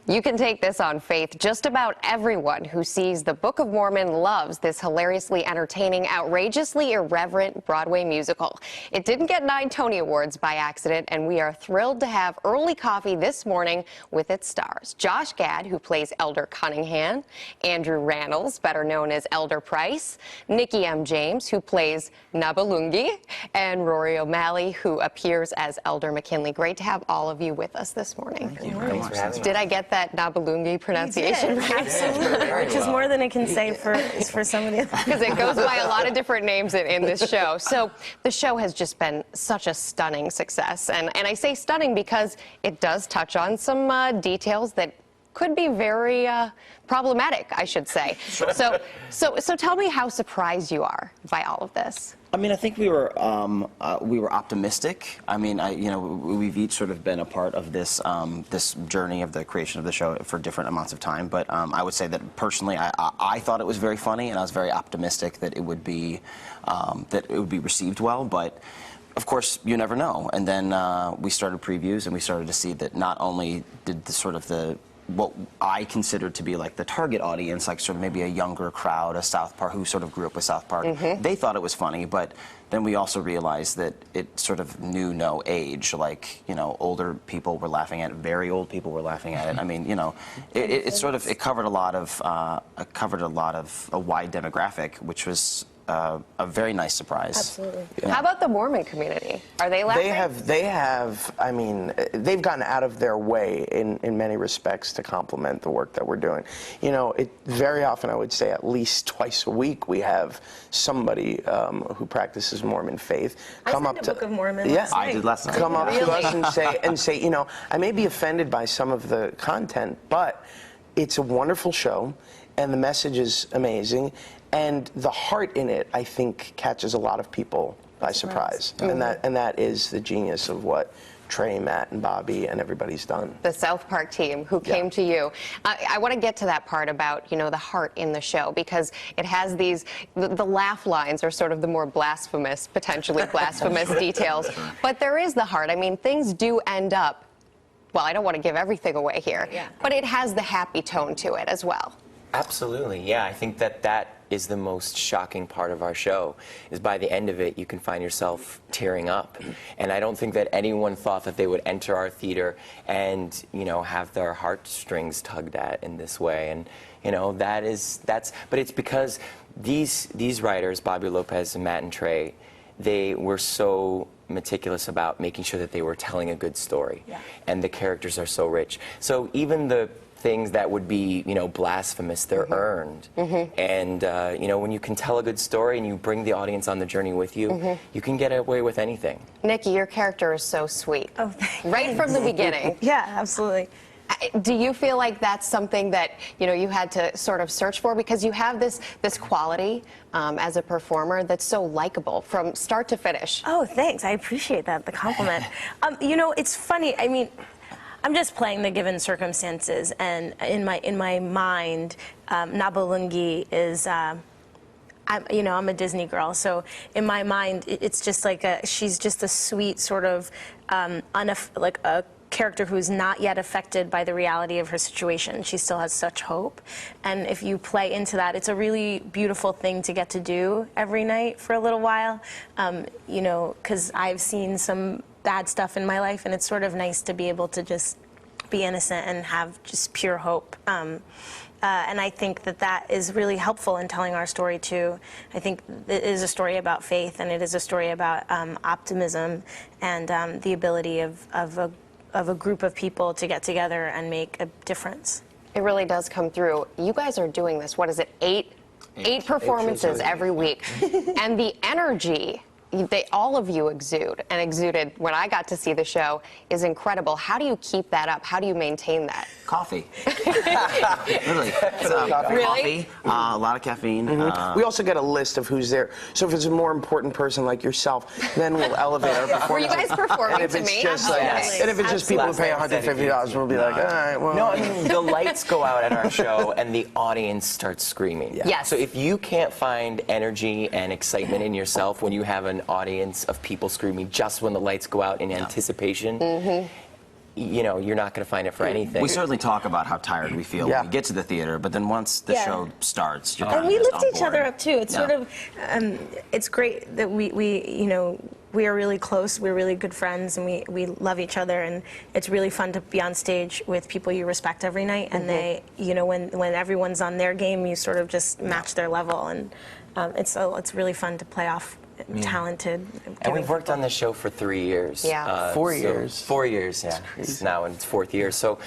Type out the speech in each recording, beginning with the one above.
You can take this on faith. Just about everyone who sees the Book of Mormon loves this hilariously entertaining, outrageously irreverent Broadway musical. It didn't get 9 Tony Awards by accident, and we are thrilled to have early coffee this morning with its stars. Josh Gad, who plays Elder Cunningham, Andrew Rannells, better known as Elder Price, Nikki M. James, who plays Nabulungi, and Rory O'Malley, who appears as Elder McKinley. Great to have all of you with us this morning. Thank you very much. Did I get that Nabulungi pronunciation right? Absolutely, which is more than I can say for some of the others. Because it goes by a lot of different names in this show. So the show has just been such a stunning success. And I say stunning because it does touch on some details that could be very problematic, I should say. Sure. So tell me how surprised you are by all of this. I mean, I think we were optimistic. I mean, you know, we've each sort of been a part of this this journey of the creation of the show for different amounts of time. But I would say that personally, I thought it was very funny, and I was very optimistic that it would be received well. But of course, you never know. And then we started previews, and we started to see that not only did what I considered to be like the target audience, like sort of maybe a younger crowd, a South Park, who sort of grew up with South Park, they thought it was funny, but then we also realized that it sort of knew no age. Like, you know, older people were laughing at it, very old people were laughing at it. I mean, you know, it covered a lot of a wide demographic, which was a very nice surprise. Absolutely. Yeah. How about the Mormon community? Are they laughing? They have, I mean, they've gone out of their way in many respects to compliment the work that we're doing. You know, very often, I would say at least twice a week, we have somebody who practices Mormon faith come up to the Book of Mormon. Yeah, I did last night. Come up to us and say, you know, I may be offended by some of the content, but it's a wonderful show, and the message is amazing. And the heart in it, I think, catches a lot of people by surprise. And that is the genius of what Trey, Matt, and Bobby and everybody's done. The South Park team who came to you. I want to get to that part about, you know, the heart in the show, because it has these, the laugh lines are sort of the more blasphemous, potentially blasphemous details. But there is the heart. I mean, things do end up, well, I don't want to give everything away here, but it has the happy tone to it as well. Absolutely, yeah. I think that is the most shocking part of our show, is by the end of it, you can find yourself tearing up. And I don't think that anyone thought that they would enter our theater and, you know, have their heartstrings tugged at in this way. And, you know, but it's because these writers, Bobby Lopez and Matt and Trey, they were so meticulous about making sure that they were telling a good story. Yeah. And the characters are so rich. So even the things that would be, you know, blasphemous, they're earned. And, you know, when you can tell a good story and you bring the audience on the journey with you, you can get away with anything. Nikki, your character is so sweet. Oh, thanks. Right from the beginning. Yeah, absolutely. Do you feel like that's something that, you know, you had to sort of search for? Because you have this quality as a performer that's so likable from start to finish. Oh, thanks. I appreciate that, the compliment. You know, it's funny. I mean, I'm just playing the given circumstances, and in my mind, Nabulungi is, you know, I'm a Disney girl, so in my mind, it's just like she's just a sweet sort of, like a character who's not yet affected by the reality of her situation. She still has such hope, and if you play into that, it's a really beautiful thing to get to do every night for a little while, you know, because I've seen some bad stuff in my life, and it's sort of nice to be able to just be innocent and have just pure hope. And I think that is really helpful in telling our story too. I think it is a story about faith, and it is a story about optimism and the ability of a group of people to get together and make a difference. It really does come through. You guys are doing this, what is it, eight performances every week. And the energy all of you exuded when I got to see the show is incredible. How do you keep that up? How do you maintain that? Coffee. Literally. Coffee, a lot of caffeine. We also get a list of who's there. So if it's a more important person like yourself, then we'll elevate our performance. Were you guys performing and if to it's me? just like, and if it's just people who pay $150, we'll be like, all right, well. No, I mean, the lights go out at our show and the audience starts screaming. Yes. So if you can't find energy and excitement in yourself when you have an audience of people screaming just when the lights go out in anticipation, you know, you're not going to find it for anything. We certainly talk about how tired we feel when we get to the theater, but then once the show starts, you're kind and of we just lift on each other board. up too. It's sort of, it's great that we you know, we are really close. We're really good friends, and we love each other. And it's really fun to be on stage with people you respect every night. And they, you know, when everyone's on their game, you sort of just match their level. And it's really fun to play off talented. And we've worked on this show for 3 years. Yeah. 4 years. 4 years, yeah. It's now in its 4th year. So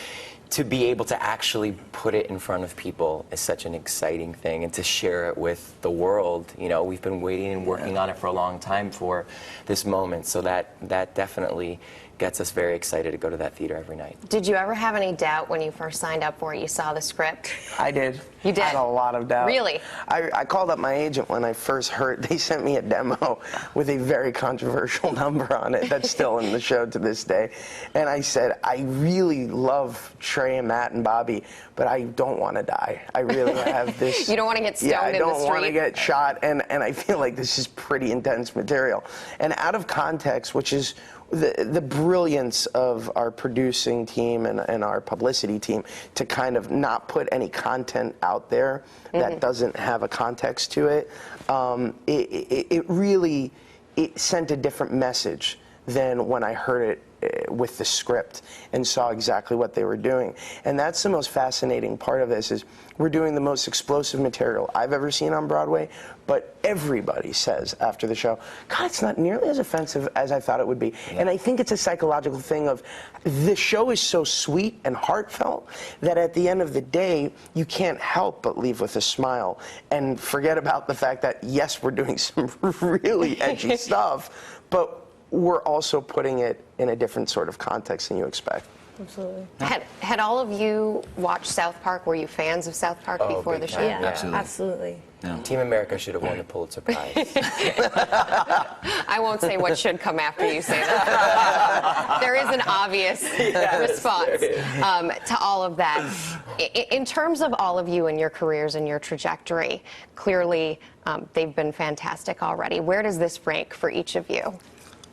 to be able to actually put it in front of people is such an exciting thing, and to share it with the world. You know, we've been waiting and working on it for a long time for this moment. So that definitely gets us very excited to go to that theater every night. Did you ever have any doubt when you first signed up for it? You saw the script? I did. You did? I had a lot of doubt. Really? I called up my agent when I first heard. They sent me a demo with a very controversial number on it that's still in the show to this day. And I said, I really love Trey and Matt and Bobby, but I don't want to die. I really have this. You don't want to get stoned in the street? Yeah, I don't want to get shot, and I feel like this is pretty intense material. And out of context, which is the brilliance of our producing team and our publicity team to kind of not put any content out there that doesn't have a context to it, it really sent a different message than when I heard it with the script and saw exactly what they were doing. And that's the most fascinating part of this, is we're doing the most explosive material I've ever seen on Broadway, but everybody says after the show, God, it's not nearly as offensive as I thought it would be. Yeah. And I think it's a psychological thing of the show is so sweet and heartfelt that at the end of the day, you can't help but leave with a smile and forget about the fact that, yes, we're doing some really edgy stuff, but we're also putting it in a different sort of context than you expect. Absolutely. Had all of you watched South Park? Were you fans of South Park before the show? Yeah, Absolutely. Yeah. Team America should have won the Pulitzer Prize. I won't say what should come after you say that. There is an obvious response to all of that. In terms of all of you and your careers and your trajectory, clearly they've been fantastic already. Where does this rank for each of you?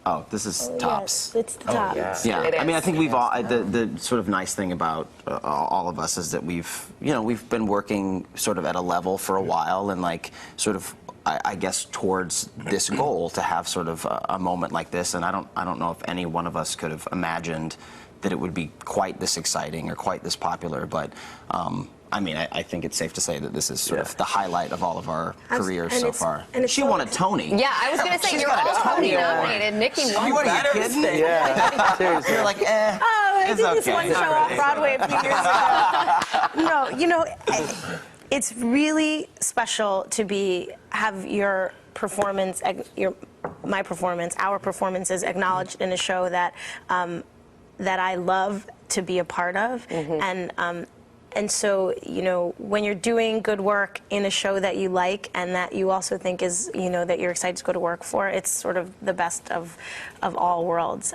Oh, this is tops. Yes, it's the top. Yeah, It I mean, I is. think we've all, the sort of nice thing about all of us is that we've been working sort of at a level for a while, and like sort of, I guess, towards this goal to have sort of a moment like this. And I don't know if any one of us could have imagined that it would be quite this exciting or quite this popular, but I mean, I think it's safe to say that this is sort of the highlight of all of our careers so far. And it's She so won a Tony. Yeah, I was going to say, She's you're got all a Tony Tony nominated. Nikki won What are you better. kidding? Yeah, seriously. You're like, eh. Oh, I It's did this okay. one show off Broadway a few years ago. No, you know, it's really special to have your performance, my performance, our performances acknowledged in a show that that I love to be a part of, and so, you know, when you're doing good work in a show that you like and that you also think is, you know, that you're excited to go to work for, it's sort of the best of all worlds.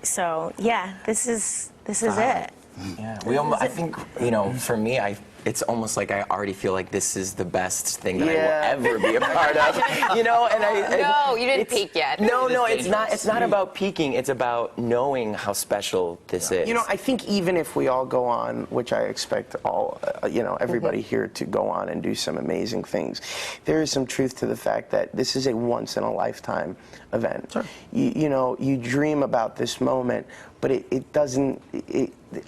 So, yeah, this is it. Yeah, I think, you know, for me, it's almost like I already feel like this is the best thing that I will ever be a part of. You know, No, you didn't peak yet. No, it's not. It's not about peaking. It's about knowing how special this is. You know, I think even if we all go on, which I expect all, you know, everybody here to go on and do some amazing things, there is some truth to the fact that this is a once-in-a-lifetime event. Sure. You know, you dream about this moment, but it doesn't.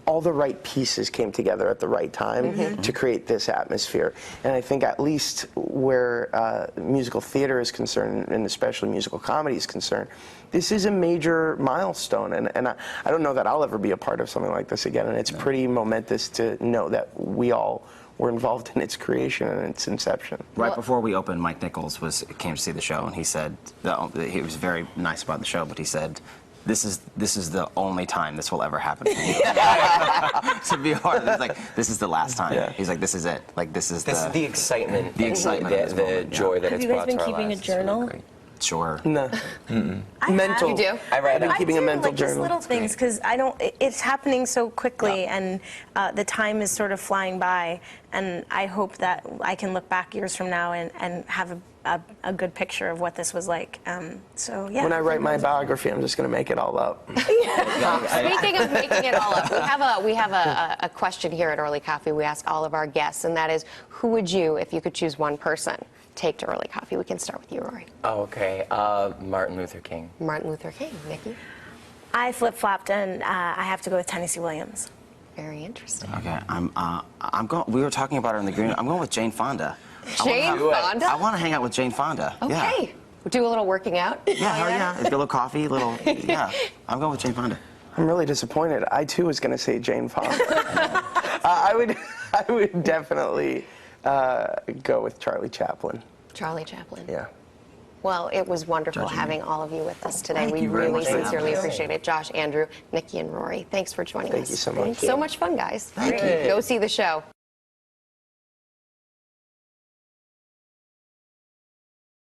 All the right pieces came together at the right time to create this atmosphere. And I think at least where musical theater is concerned, and especially musical comedy is concerned, this is a major milestone. And I don't know that I'll ever be a part of something like this again. And it's pretty momentous to know that we all were involved in its creation and its inception. Right before we opened, Mike Nichols came to see the show, and he said, he was very nice about the show, but he said, this is the only time this will ever happen to me. To be honest, it's like, this is the last time. Yeah. He's like, this is it. Like, this is the excitement, the excitement, the joy that Have it's you guys brought been to our keeping lives. a journal? It's really great. Sure. No. Mental. You do? I've been keeping a mental like journal. Just little things, because it's happening so quickly, and the time is sort of flying by, and I hope that I can look back years from now and have a good picture of what this was like. So yeah. When I write my biography, I'm just going to make it all up. Speaking of making it all up, we have a question here at Early Coffee we ask all of our guests, and that is, who would you, if you could choose one person, take to Early Coffee? We can start with you, Rory. Oh, okay. Martin Luther King. Martin Luther King. Nikki? I flip-flopped, and I have to go with Tennessee Williams. Very interesting. Okay, I'm going. We were talking about her in the green. I'm going with Jane Fonda. Jane Fonda? I want to hang out with Jane Fonda. Okay. Yeah. Do a little working out? Yeah, hell yeah. A little coffee, yeah. I'm going with Jane Fonda. I'm really disappointed. I too was going to say Jane Fonda. I would definitely go with Charlie Chaplin. Charlie Chaplin. Yeah. Well, it was wonderful having all of you with us today. Thank We you very really much for having sincerely us. appreciate it. Josh, Andrew, Nikki, and Rory, thanks for joining us. Thank you so much. So much fun, guys. Thank you. Go see the show.